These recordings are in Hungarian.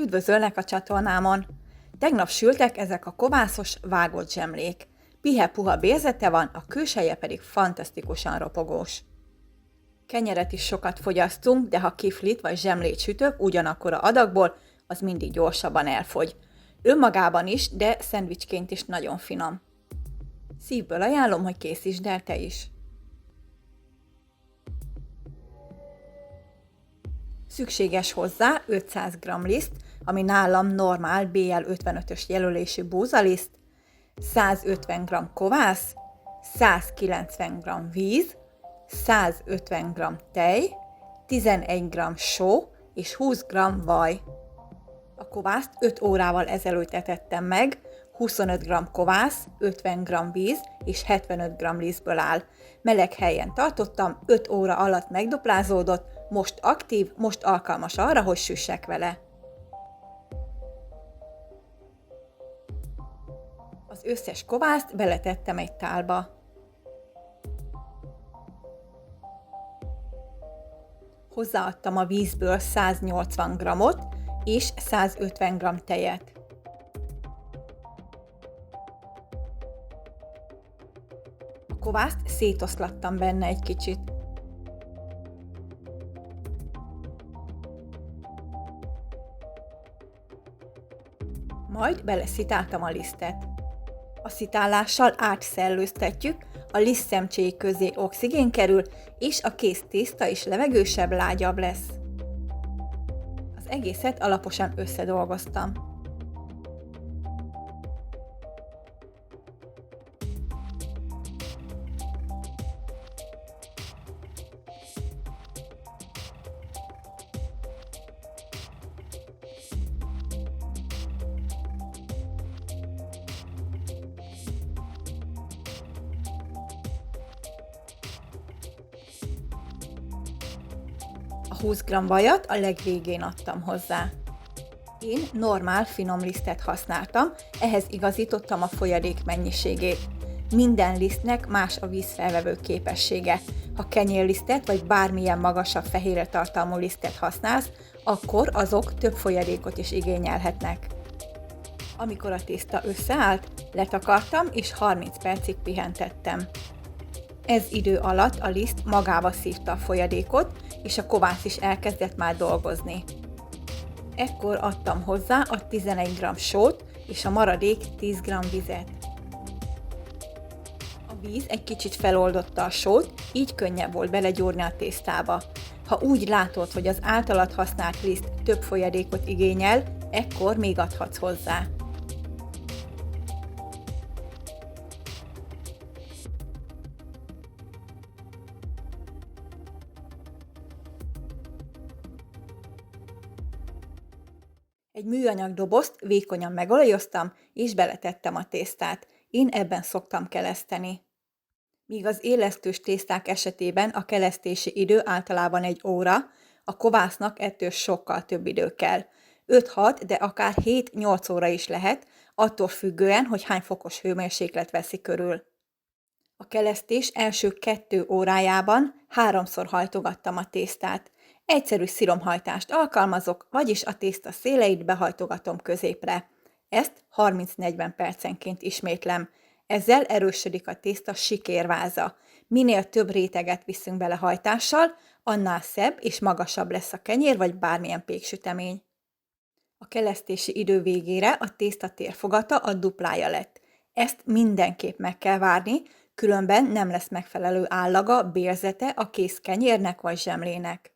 Üdvözöllek a csatornámon! Tegnap sültek ezek a kovászos, vágott zsemlék. Pihe-puha bérzete van, a külseje pedig fantasztikusan ropogós. Kenyeret is sokat fogyasztunk, de ha kiflit vagy zsemlét sütök ugyanakkora adagból, az mindig gyorsabban elfogy. Önmagában is, de szendvicsként is nagyon finom. Szívből ajánlom, hogy készítsd el te is. Szükséges hozzá 500 g liszt, ami nálam normál BL55-ös jelölésű búzaliszt, 150 g kovász, 190 g víz, 150 g tej, 11 g só és 20 g vaj. A kovászt 5 órával ezelőtt etettem meg, 25 g kovász, 50 g víz és 75 g lisztből áll. Meleg helyen tartottam, 5 óra alatt megduplázódott, most aktív, most alkalmas arra, hogy süssek vele. Az összes kovászt beletettem egy tálba. Hozzáadtam a vízből 180 g-ot és 150 g tejet. A kovászt szétoszlattam benne egy kicsit. Majd beleszitáltam a lisztet. A szitálással átszellőztetjük, a lisztszemcséi közé oxigén kerül, és a kész tészta is levegősebb, lágyabb lesz. Az egészet alaposan összedolgoztam. A 20 g vajat a legvégén adtam hozzá. Én normál finom lisztet használtam, ehhez igazítottam a folyadék mennyiségét. Minden lisztnek más a vízfelvevő képessége. Ha kenyérlisztet vagy bármilyen magasabb fehérje tartalmú lisztet használsz, akkor azok több folyadékot is igényelhetnek. Amikor a tészta összeállt, letakartam és 30 percig pihentettem. Ez idő alatt a liszt magába szívta a folyadékot, és a kovász is elkezdett már dolgozni. Ekkor adtam hozzá a 11 g sót és a maradék 10 g vizet. A víz egy kicsit feloldotta a sót, így könnyebb volt belegyúrni a tésztába. Ha úgy látod, hogy az általad használt liszt több folyadékot igényel, ekkor még adhatsz hozzá. Egy műanyag dobozt vékonyan megolajoztam, és beletettem a tésztát. Én ebben szoktam keleszteni. Míg az élesztős tészták esetében a kelesztési idő általában 1 óra, a kovásznak ettől sokkal több idő kell. 5-6, de akár 7-8 óra is lehet, attól függően, hogy hány fokos hőmérséklet veszi körül. A kelesztés első 2 órájában 3-szor hajtogattam a tésztát. Egyszerű sziromhajtást alkalmazok, vagyis a tészta széleit behajtogatom középre. Ezt 30-40 percenként ismétlem. Ezzel erősödik a tészta sikérváza. Minél több réteget viszünk bele hajtással, annál szebb és magasabb lesz a kenyér vagy bármilyen péksütemény. A kelesztési idő végére a tészta térfogata a duplája lett. Ezt mindenképp meg kell várni, különben nem lesz megfelelő állaga, bérzete a kész kenyérnek vagy zsemlének.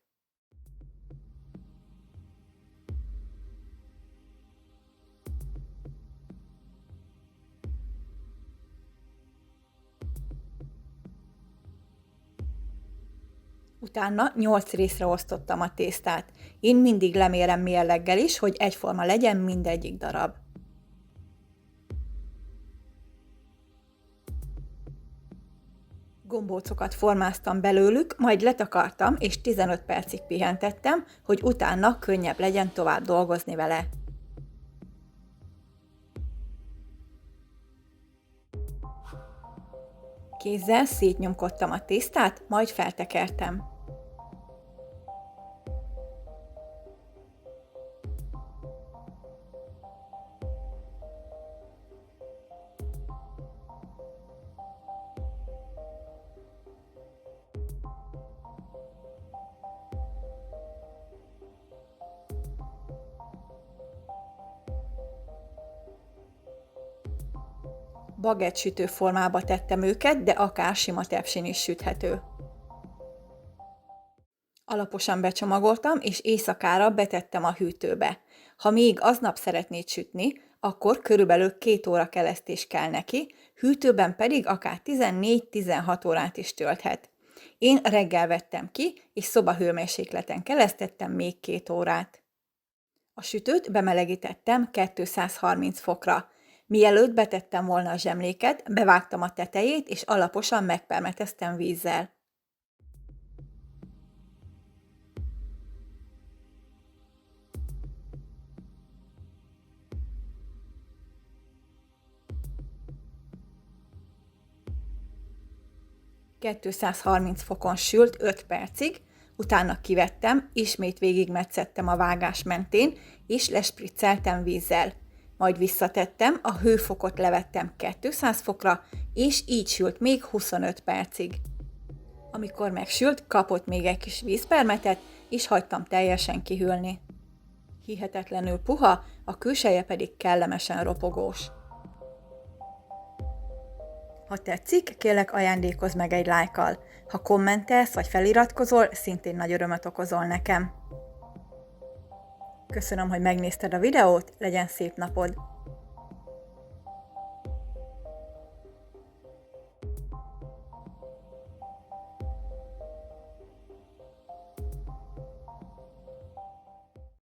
Utána 8 részre osztottam a tésztát. Én mindig lemérem mérleggel is, hogy egyforma legyen mindegyik darab. Gombócokat formáztam belőlük, majd letakartam és 15 percig pihentettem, hogy utána könnyebb legyen tovább dolgozni vele. Kézzel szétnyomkodtam a tésztát, majd feltekertem. Bagett sütő formába tettem őket, de akár sima tepsin is süthető. Alaposan becsomagoltam, és éjszakára betettem a hűtőbe. Ha még aznap szeretnéd sütni, akkor körülbelül 2 óra kelesztés kell neki, hűtőben pedig akár 14-16 órát is tölthet. Én reggel vettem ki, és szobahőmérsékleten kelesztettem még 2 órát. A sütőt bemelegítettem 230 fokra. Mielőtt betettem volna a zsemléket, bevágtam a tetejét, és alaposan megpermeteztem vízzel. ...230 fokon sült 5 percig, utána kivettem, ismét végigmetszettem a vágás mentén, és lespricceltem vízzel. Majd visszatettem, a hőfokot levettem 200 fokra, és így sült még 25 percig. Amikor megsült, kapott még egy kis vízpermetet, és hagytam teljesen kihűlni. Hihetetlenül puha, a külseje pedig kellemesen ropogós. Ha tetszik, kérlek ajándékozz meg egy lájkkal. Ha kommentelsz vagy feliratkozol, szintén nagy örömöt okozol nekem. Köszönöm, hogy megnézted a videót, legyen szép napod!